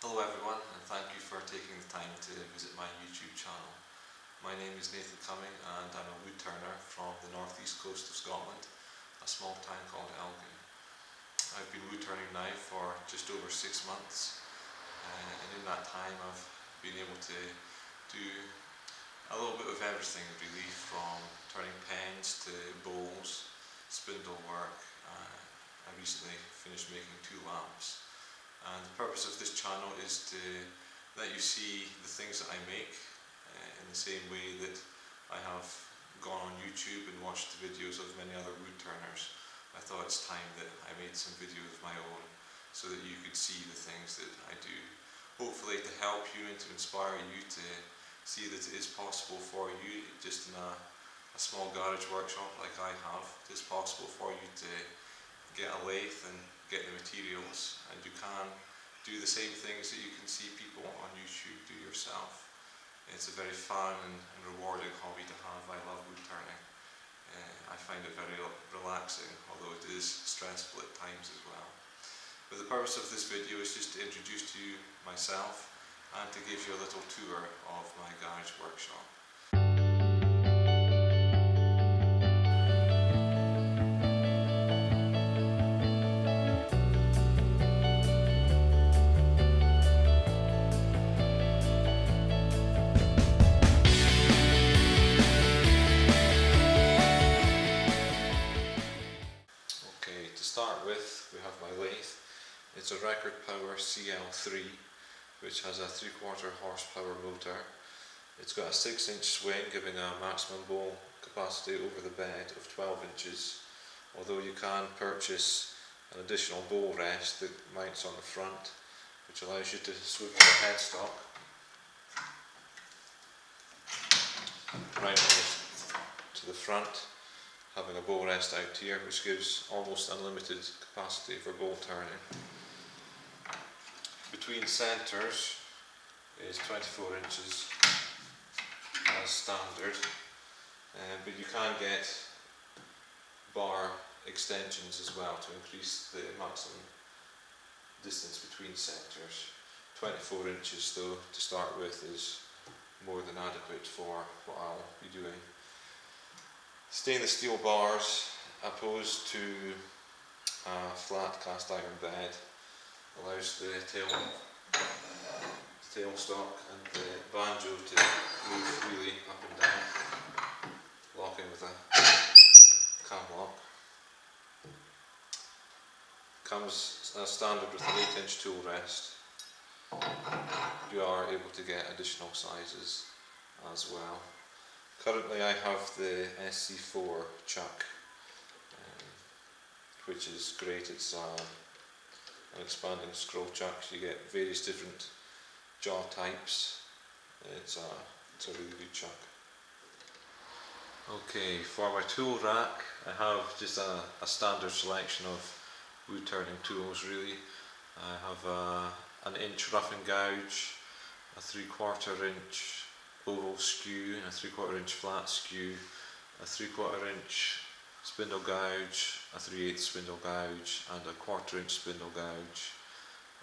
Hello everyone, and thank you for taking the time to visit my YouTube channel. My name is Lathe and I'm a wood turner from the northeast coast of Scotland, a small town called Elgin. I've been wood turning now for just over 6 months, and in that time I've been able to do a little bit of everything really, from turning pens to bowls, spindle work. I recently finished making 2 lamps. And the purpose of this channel is to let you see the things that I make in the same way that I have gone on YouTube and watched the videos of many other wood turners. I thought it's time that I made some videos of my own so that you could see the things that I do. Hopefully to help you and to inspire you to see that it is possible for you, just in a small garage workshop like I have, it is possible for you to get a lathe and get the materials, and you can do the same things that you can see people on YouTube do yourself. It's a very fun and rewarding hobby to have. I love wood turning. I find it very relaxing, although it is stressful at times as well. But the purpose of this video is just to introduce to you myself and to give you a little tour of my garage workshop. To start with, we have my lathe. It's a Record Power CL3, which has a 3/4 horsepower motor. It's got a 6-inch swing, giving a maximum bowl capacity over the bed of 12 inches, although you can purchase an additional bowl rest that mounts on the front, which allows you to swivel the headstock round to the front, having a bowl rest out here, which gives almost unlimited capacity for bowl turning. Between centres is 24 inches as standard, but you can get bar extensions as well to increase the maximum distance between centres. 24 inches though, to start with, is more than adequate for what I'll be doing. Stainless steel bars opposed to a flat cast iron bed allows the tailstock and the banjo to move freely up and down, locking with a cam lock. Comes as standard with an 8-inch tool rest. You are able to get additional sizes as well. Currently I have the SC4 chuck, which is great. It's an expanding scroll chuck. You get various different jaw types. It's a really good chuck. Okay, for my tool rack I have just a standard selection of wood turning tools really. I have an inch rough and gouge, a 3/4 inch oval skew, a 3/4 inch flat skew, a 3/4 inch spindle gouge, a 3/8 spindle gouge, and a 1/4 inch spindle gouge,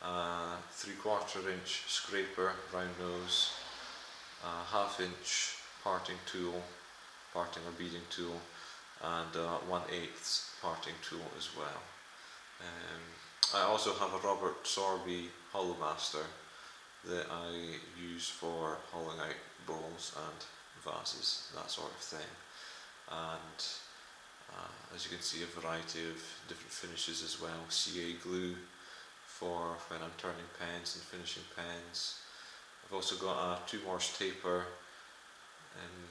a 3/4 inch scraper round nose, a 1/2 inch parting tool, parting or beading tool, and a 1/8 parting tool as well. I also have a Robert Sorby hollow master that I use for hollowing out bowls and vases, that sort of thing. And as you can see, a variety of different finishes as well. CA glue for when I'm turning pens and finishing pens. I've also got a 2 Morse taper, and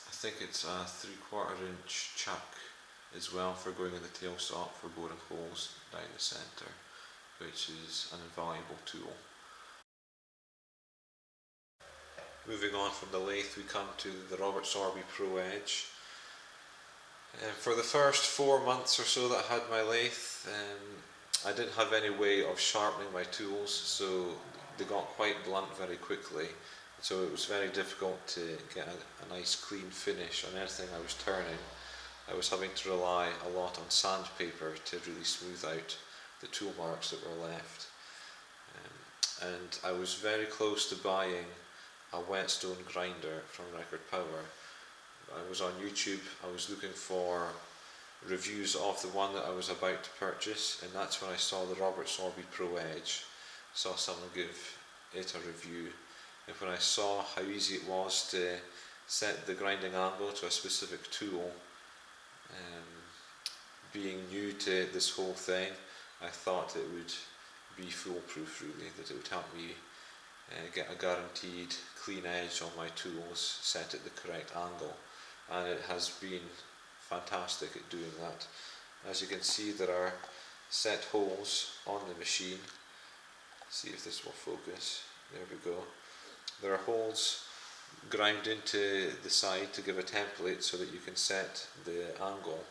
I think it's a 3/4 inch chuck as well for going in the tailstock for boring holes down the centre, which is an invaluable tool. Moving on from the lathe, we come to the Robert Sorby Pro Edge. For the first 4 months or so that I had my lathe, I didn't have any way of sharpening my tools, so they got quite blunt very quickly. So it was very difficult to get a nice clean finish on anything I was turning. I was having to rely a lot on sandpaper to really smooth out the tool marks that were left. and I was very close to buying a whetstone grinder from Record Power. I was on YouTube, I was looking for reviews of the one that I was about to purchase, and that's when I saw the Sorby Pro Edge. Saw someone give it a review, and when I saw how easy it was to set the grinding angle to a specific tool, being new to this whole thing, I thought it would be foolproof really, that it would help me get a guaranteed clean edge on my tools set at the correct angle, and it has been fantastic at doing that. As you can see, there are set holes on the machine. See if this will focus. There we go. There are holes ground into the side to give a template so that you can set the angle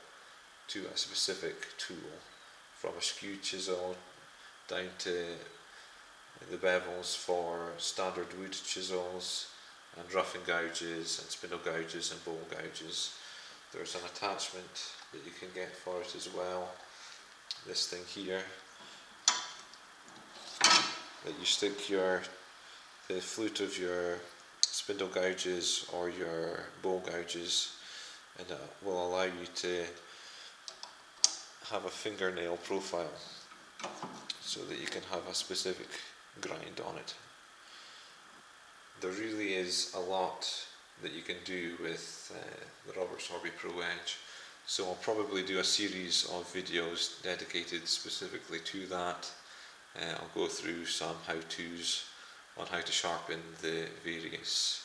to a specific tool, from a skew chisel down to the bevels for standard wood chisels and roughing gouges and spindle gouges and bowl gouges. There's an attachment that you can get for it as well, this thing here, that you stick the flute of your spindle gouges or your bowl gouges, and it will allow you to have a fingernail profile so that you can have a specific grind on it. There really is a lot that you can do with the Sorby Pro Edge, so I'll probably do a series of videos dedicated specifically to that. I'll go through some how-tos on how to sharpen the various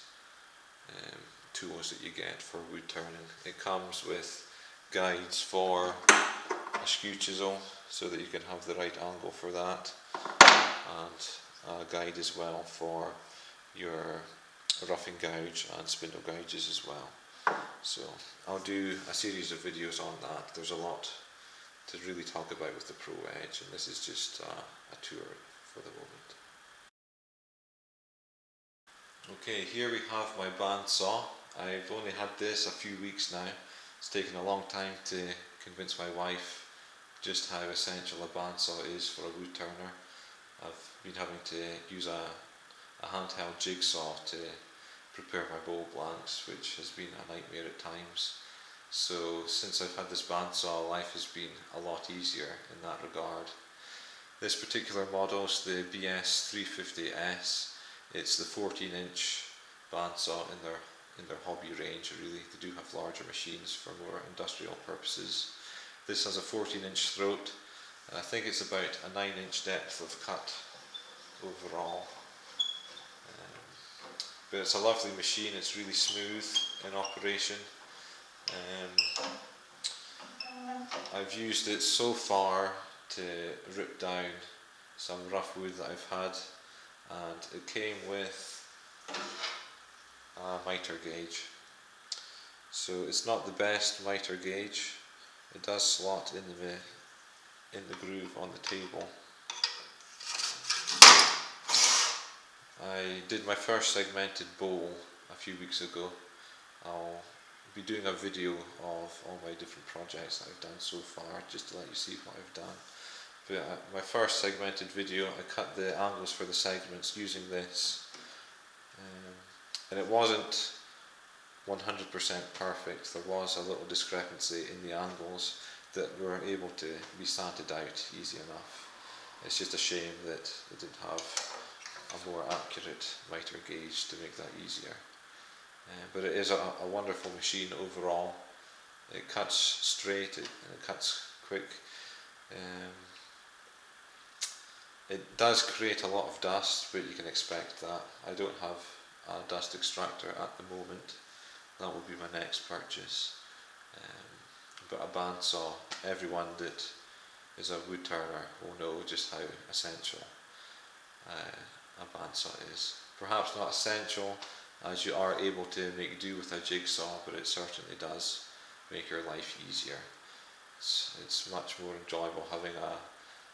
tools that you get for wood turning. It comes with guides for a skew chisel so that you can have the right angle for that, and a guide as well for your roughing gouge and spindle gouges as well. So I'll do a series of videos on that. There's a lot to really talk about with the Pro Edge, and this is just a tour for the moment. Okay, here we have my bandsaw. I've only had this a few weeks now. It's taken a long time to convince my wife just how essential a bandsaw is for a wood turner. I've been having to use a handheld jigsaw to prepare my bowl blanks, which has been a nightmare at times. So since I've had this bandsaw, life has been a lot easier in that regard. This particular model is the BS350s. It's the 14-inch bandsaw in their hobby range. Really, they do have larger machines for more industrial purposes. This has a 14-inch throat, and I think it's about a 9-inch depth of cut overall. But it's a lovely machine. It's really smooth in operation. I've used it so far to rip down some rough wood that I've had, and it came with a miter gauge. So it's not the best miter gauge. It does slot in the groove on the table. I did my first segmented bowl a few weeks ago. I'll be doing a video of all my different projects that I've done so far, just to let you see what I've done. But my first segmented video, I cut the angles for the segments using this, and it wasn't 100% perfect. There was a little discrepancy in the angles that were able to be sanded out easy enough. It's just a shame that it didn't have a more accurate miter gauge to make that easier. But it is a wonderful machine overall. It cuts straight, and it cuts quick. It does create a lot of dust, but you can expect that. I don't have a dust extractor at the moment. That will be my next purchase. But a bandsaw, everyone that is a wood turner will know just how essential a bandsaw is. Perhaps not essential, as you are able to make do with a jigsaw, but it certainly does make your life easier. It's much more enjoyable having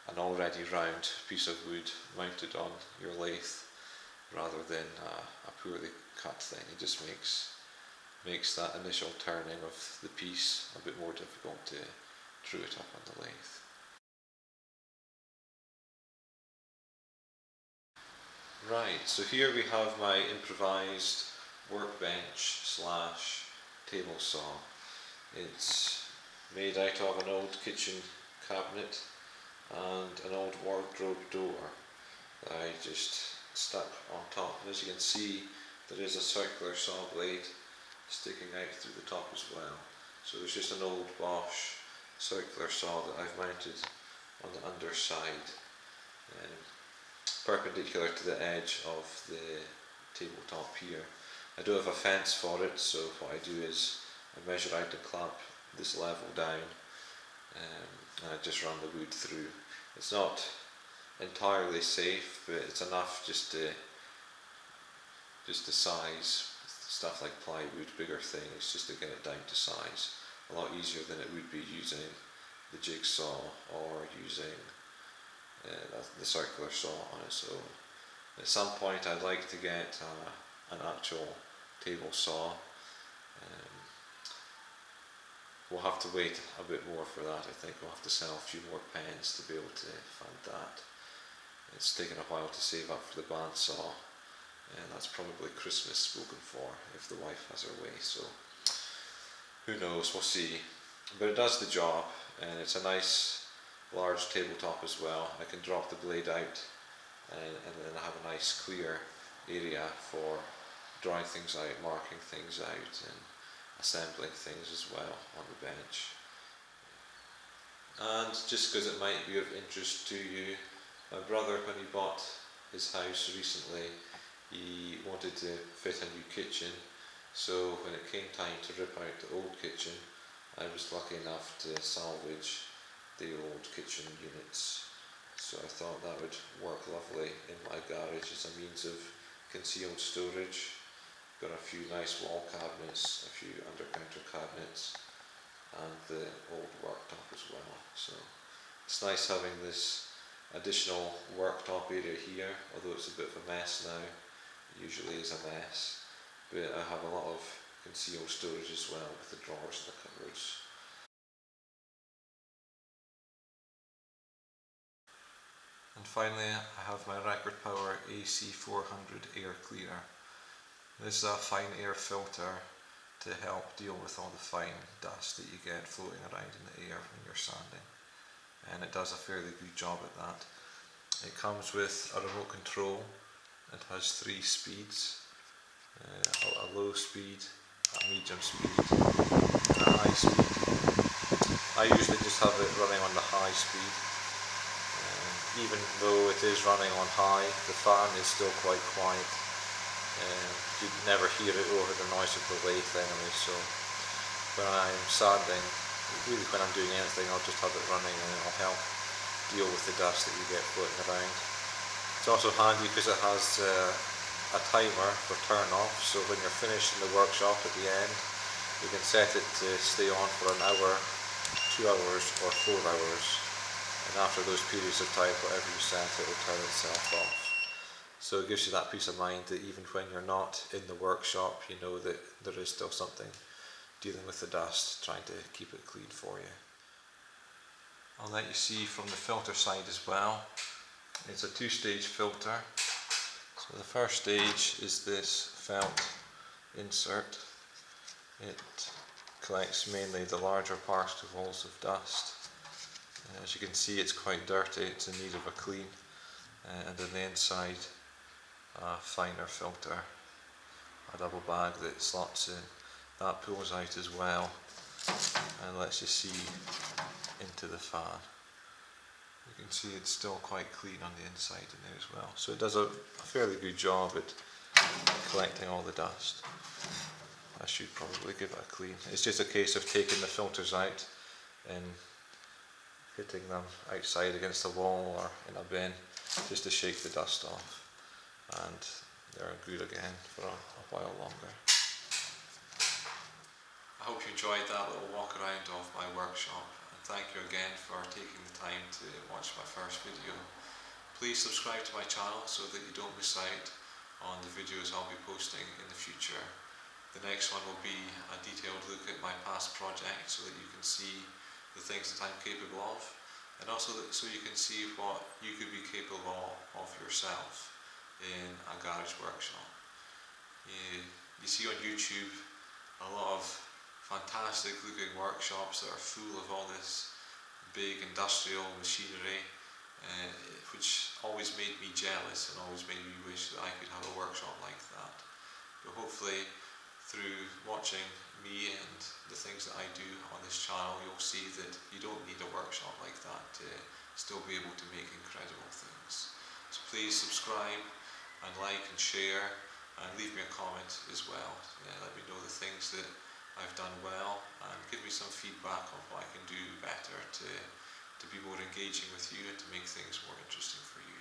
an already round piece of wood mounted on your lathe rather than a poorly cut thing. It just makes that initial turning of the piece a bit more difficult to true it up on the lathe. Right, so here we have my improvised workbench slash table saw. It's made out of an old kitchen cabinet and an old wardrobe door that I just stuck on top. And as you can see, there is a circular saw blade sticking out through the top as well. So there's just an old Bosch circular saw that I've mounted on the underside, perpendicular to the edge of the tabletop here. I do have a fence for it, so what I do is I measure out and clamp this level down, and I just run the wood through. It's not entirely safe, but it's enough just to size stuff like plywood, bigger things, just to get it down to size. A lot easier than it would be using the jigsaw or using the circular saw on its own. At some point I'd like to get an actual table saw. We'll have to wait a bit more for that. I think we'll have to sell a few more pens to be able to fund that. It's taken a while to save up for the bandsaw, and that's probably Christmas spoken for if the wife has her way, so who knows, we'll see. But it does the job, and it's a nice large tabletop as well. I can drop the blade out and then I have a nice clear area for drawing things out, marking things out, and assembling things as well on the bench. And just because it might be of interest to you, my brother, when he bought his house recently, he wanted to fit a new kitchen, so when it came time to rip out the old kitchen, I was lucky enough to salvage the old kitchen units. So I thought that would work lovely in my garage as a means of concealed storage. Got a few nice wall cabinets, a few under counter cabinets, and the old worktop as well. So it's nice having this additional worktop area here, although it's a bit of a mess now. It usually is a mess, but I have a lot of concealed storage as well with the drawers and the cupboards. And finally, I have my Record Power AC400 air cleaner. This is a fine air filter to help deal with all the fine dust that you get floating around in the air when you're sanding, and it does a fairly good job at that. It comes with a remote control. It has 3 speeds, a low speed, a medium speed, and a high speed. I usually just have it running on the high speed. Even though it is running on high, the fan is still quite quiet. You'd never hear it over the noise of the lathe anyway, so when I'm sanding, really when I'm doing anything, I'll just have it running and it'll help deal with the dust that you get floating around. It's also handy because it has a timer for turn off, so when you're finished in the workshop at the end, you can set it to stay on for an hour, 2 hours or 4 hours, and after those periods of time, whatever you set, it will turn itself off. So it gives you that peace of mind that even when you're not in the workshop, you know that there is still something dealing with the dust, trying to keep it clean for you. I'll let you see from the filter side as well. It's a 2-stage filter. So the first stage is this felt insert. It collects mainly the larger particles of dust. As you can see, it's quite dirty, it's in need of a clean. And on the inside, a finer filter, a double bag that slots in. That pulls out as well and lets you see into the fan. You can see it's still quite clean on the inside in there as well. So it does a fairly good job at collecting all the dust. I should probably give it a clean. It's just a case of taking the filters out and hitting them outside against the wall or in a bin just to shake the dust off, and they're good again for a while longer. I hope you enjoyed that little walk around of my workshop, and thank you again for taking the time to watch my first video. Please subscribe to my channel so that you don't miss out on the videos I'll be posting in the future. The next one will be a detailed look at my past projects so that you can see the things that I'm capable of, and also so you can see what you could be capable of yourself in a garage workshop. You see on YouTube a lot of fantastic looking workshops that are full of all this big industrial machinery, which always made me jealous and always made me wish that I could have a workshop like that. But hopefully through watching me and the things that I do on this channel, you'll see that you don't need a workshop like that to still be able to make incredible things. So please subscribe and like and share, and leave me a comment as well. Let me know the things that I've done well, and give me some feedback on what I can do better to be more engaging with you and to make things more interesting for you.